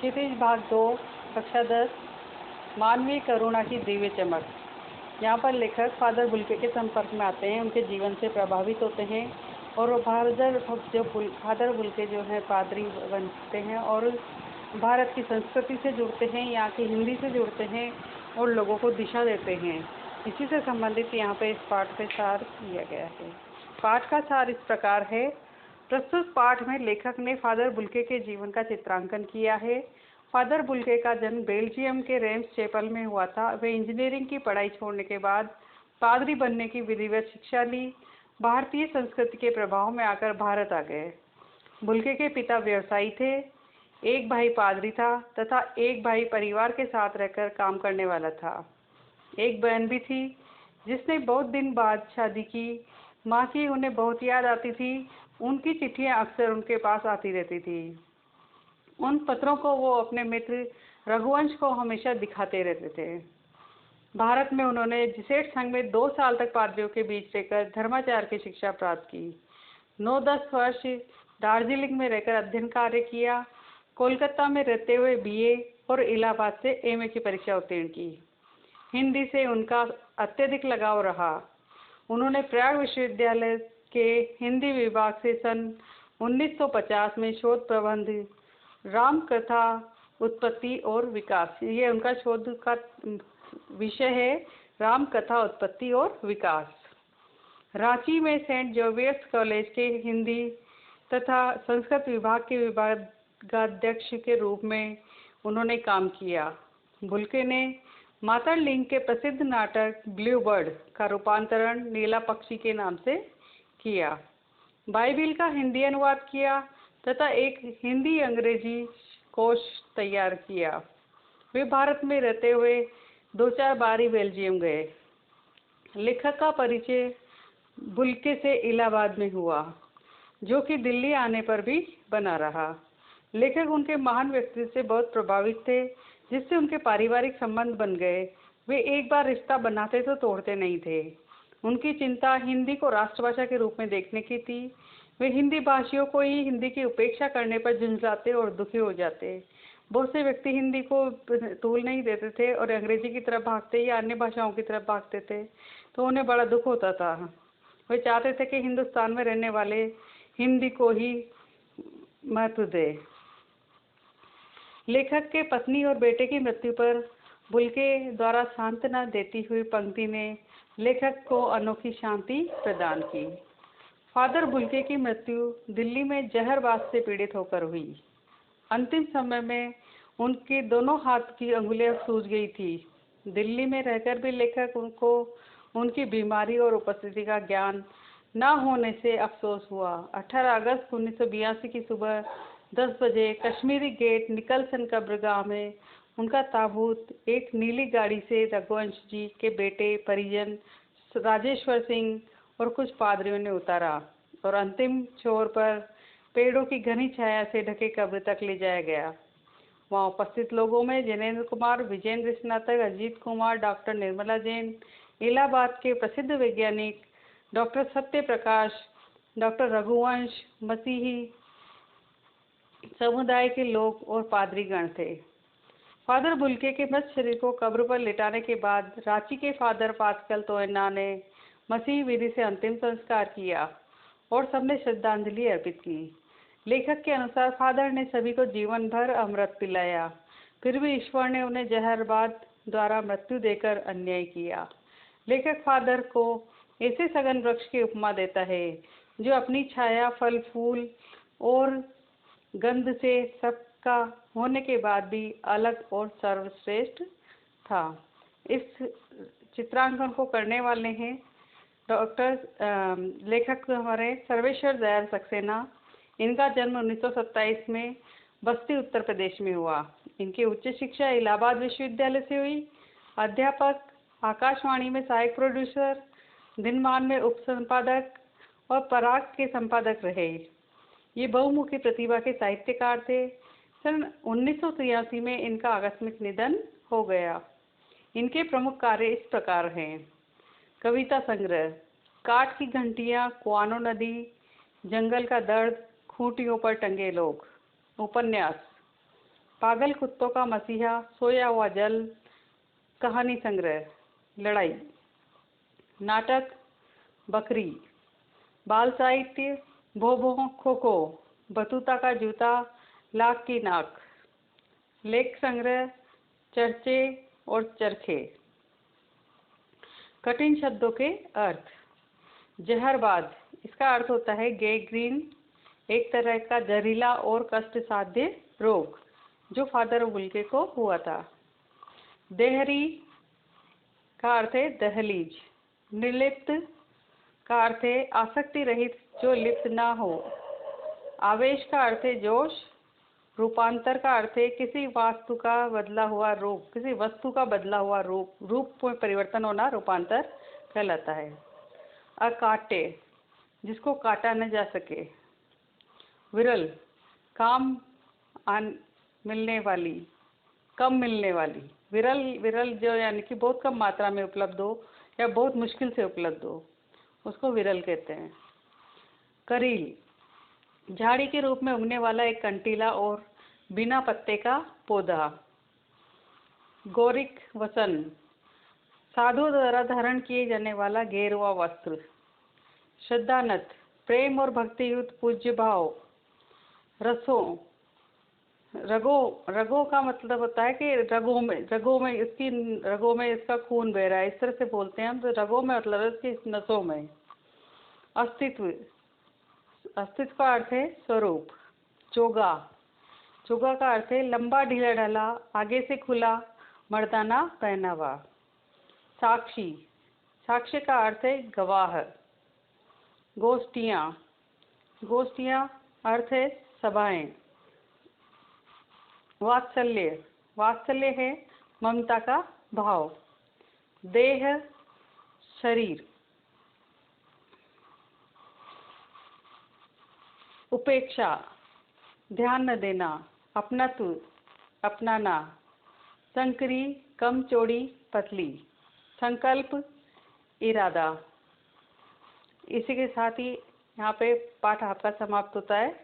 क्षितिज भाग 2 कक्षा 10 मानवीय करुणा की दिव्य चमक। यहाँ पर लेखक फादर बुल्के के संपर्क में आते हैं, उनके जीवन से प्रभावित होते हैं और वो फादर बुल्के जो है पादरी बनते हैं और भारत की संस्कृति से जुड़ते हैं, यहाँ की हिंदी से जुड़ते हैं और लोगों को दिशा देते हैं। इसी से संबंधित यहाँ पे इस पाठ पे सार किया गया है। पाठ का सार इस प्रकार है। प्रस्तुत पाठ में लेखक ने फादर बुल्के के जीवन का चित्रांकन किया है। फादर बुल्के का जन्म बेल्जियम के रेम्स चैपल में हुआ था। वे इंजीनियरिंग की पढ़ाई छोड़ने के बाद पादरी बनने की विधिवत शिक्षा ली। भारतीय संस्कृति के प्रभाव में आकर भारत आ गए। बुल्के के पिता व्यवसायी थे, एक भाई पादरी था तथा एक भाई परिवार के साथ रहकर काम करने वाला था। एक बहन भी थी जिसने बहुत दिन बाद शादी की। माँ की उन्हें बहुत याद आती थी। उनकी चिट्ठियाँ अक्सर उनके पास आती रहती थी। उन पत्रों को वो अपने मित्र रघुवंश को हमेशा दिखाते रहते थे। भारत में उन्होंने जेसुइट संघ में 2 साल तक पादरियों के बीच रहकर धर्माचार की शिक्षा प्राप्त की। 9-10 वर्ष दार्जिलिंग में रहकर अध्ययन कार्य किया। कोलकाता में रहते हुए बीए और इलाहाबाद से एमए की परीक्षा उत्तीर्ण की। हिंदी से उनका अत्यधिक लगाव रहा। उन्होंने प्रयाग विश्वविद्यालय के हिंदी विभाग से सन 1950 में शोध प्रबंध राम कथा उत्पत्ति और विकास, ये उनका शोध का विषय है, राम कथा उत्पत्ति और विकास। रांची में सेंट जोवियर्स कॉलेज के हिंदी तथा संस्कृत विभाग के विभागाध्यक्ष के रूप में उन्होंने काम किया। बुल्के ने मार्टिन लिंक के प्रसिद्ध नाटक ब्लू बर्ड का रूपांतरण नीला पक्षी के नाम से किया। बाइबिल का हिंदी अनुवाद किया तथा एक हिंदी अंग्रेजी कोश तैयार किया। वे भारत में रहते हुए 2-4 बार ही बेल्जियम गए। लेखक का परिचय बुल्के से इलाहाबाद में हुआ, जो कि दिल्ली आने पर भी बना रहा। लेखक उनके महान व्यक्तित्व से बहुत प्रभावित थे, जिससे उनके पारिवारिक संबंध बन गए। वे एक बार रिश्ता बनाते तो तोड़ते नहीं थे। उनकी चिंता हिंदी को राष्ट्रभाषा के रूप में देखने की थी। वे हिंदी भाषियों को ही हिंदी की उपेक्षा करने पर झुंझलाते और दुखी हो जाते। बहुत से व्यक्ति हिंदी को तूल नहीं देते थे और अंग्रेजी की तरफ भागते या अन्य भाषाओं की तरफ भागते थे, तो उन्हें बड़ा दुख होता था। वे चाहते थे कि हिंदुस्तान में रहने वाले हिंदी को ही महत्व दें। लेखक के पत्नी और बेटे की मृत्यु पर बुल्के द्वारा सांत्वना देती हुई पंक्ति ने लेखक को अनोखी शांति प्रदान की। फादर बुल्के की मृत्यु दिल्ली में जहरबाज से पीड़ित होकर हुई। अंतिम समय में उनके दोनों हाथ की अंगुलियां सूज गई थी। दिल्ली में रहकर भी लेखक को उनकी बीमारी और उपस्थिति का ज्ञान न होने से अफसोस हुआ। 18 अगस्त 1982 की सुबह 10 बजे कश्मीरी गेट निकलसन कब्रगाह में उनका ताबूत एक नीली गाड़ी से रघुवंश जी के बेटे परिजन राजेश्वर सिंह और कुछ पादरियों ने उतारा और अंतिम छोर पर पेड़ों की घनी छाया से ढके कब्र तक ले जाया गया। वहां उपस्थित लोगों में जैनेन्द्र कुमार, विजेंद्र स्नातक, अजीत कुमार, डॉक्टर निर्मला जैन, इलाहाबाद के प्रसिद्ध वैज्ञानिक डॉक्टर सत्य प्रकाश, डॉक्टर रघुवंश, मसीही समुदाय के लोग और पादरीगण थे। फादर बुल्के के मृत शरीर को कब्र पर लिटाने के बाद रांची के फादर पास्कल तोयना ने मसीही विधि से अंतिम संस्कार किया और सबने श्रद्धांजलि अर्पित की। लेखक के अनुसार फादर ने सभी को जीवन भर अमृत पिलाया, फिर भी ईश्वर ने उन्हें जहरबाद द्वारा मृत्यु देकर अन्याय किया। लेखक फादर को ऐसे सघन वृक्ष की उपमा देता है जो अपनी छाया, फल, फूल और गंध से सबका होने के बाद भी अलग और सर्वश्रेष्ठ था। इस चित्रांकन को करने वाले हैं लेखक हमारे सर्वेश्वर दयाल सक्सेना। इनका जन्म 1927 में बस्ती उत्तर प्रदेश में हुआ। इनकी उच्च शिक्षा इलाहाबाद विश्वविद्यालय से हुई। अध्यापक, आकाशवाणी में सहायक प्रोड्यूसर, दिनमान में उप संपादक और पराग के संपादक रहे। ये बहुमुखी प्रतिभा के साहित्यकार थे। सन 1983 में इनका आकस्मिक निधन हो गया। इनके प्रमुख कार्य इस प्रकार हैं: कविता संग्रह, काठ की घंटियां, कुआनो नदी, जंगल का दर्द, खूंटियों पर टंगे लोग। उपन्यास, पागल कुत्तों का मसीहा, सोया हुआ जल, कहानी संग्रह, लड़ाई। नाटक बकरी। बाल साहित्य भो भो खो खो, बतूता का जूता, लाख की नाक। लेख संग्रह चर्चे और चरखे। कठिन शब्दों के अर्थ। जहरबाद, इसका अर्थ होता है गैंग्रीन, एक तरह का जहरीला और कष्ट साध्य रोग जो फादर बुल्के को हुआ था। देहरी का अर्थ है दहलीज। निर्लिप्त का अर्थ है आसक्ति रहित, जो लिप्त ना हो। आवेश का अर्थ है जोश। रूपांतर का अर्थ है किसी वस्तु का बदला हुआ रूप, किसी वस्तु का बदला हुआ रूप, रूप में परिवर्तन होना रूपांतर कहलाता है। अकाट्य, जिसको काटा न जा सके। विरल, काम मिलने वाली, कम मिलने वाली। विरल, विरल जो यानी कि बहुत कम मात्रा में उपलब्ध हो या बहुत मुश्किल से उपलब्ध हो, उसको विरल कहते हैं। करील, झाड़ी के रूप में उगने वाला एक कंटीला और बिना पत्ते का पौधा। गौरिक वसन, साधु द्वारा धारण किए जाने वाला गेरुआ वस्त्र। श्रद्धानथ, प्रेम और भक्ति युक्त पूज्य भाव। रसों, रगों का मतलब होता है कि रगों में इसका खून बह रहा है, इस तरह से बोलते हैं हम। तो रगों में मतलब है इसकी नसों में। अस्तित्व, अस्तित्व का अर्थ है स्वरूप। चोगा, चोगा का अर्थ है लंबा ढीला ढाला, आगे से खुला मर्दाना पहनावा। साक्षी, साक्ष्य का अर्थ है गवाह। गोष्ठियाँ, गोष्ठियाँ अर्थ है सभाएं। वात्सल्य, वात्सल्य है ममता का भाव। देह, शरीर। उपेक्षा, ध्यान न देना, अपनत्व, अपनाना। संकरी, कम चौड़ी पतली। संकल्प, इरादा। इसी के साथ ही यहाँ पे पाठ आपका समाप्त होता है।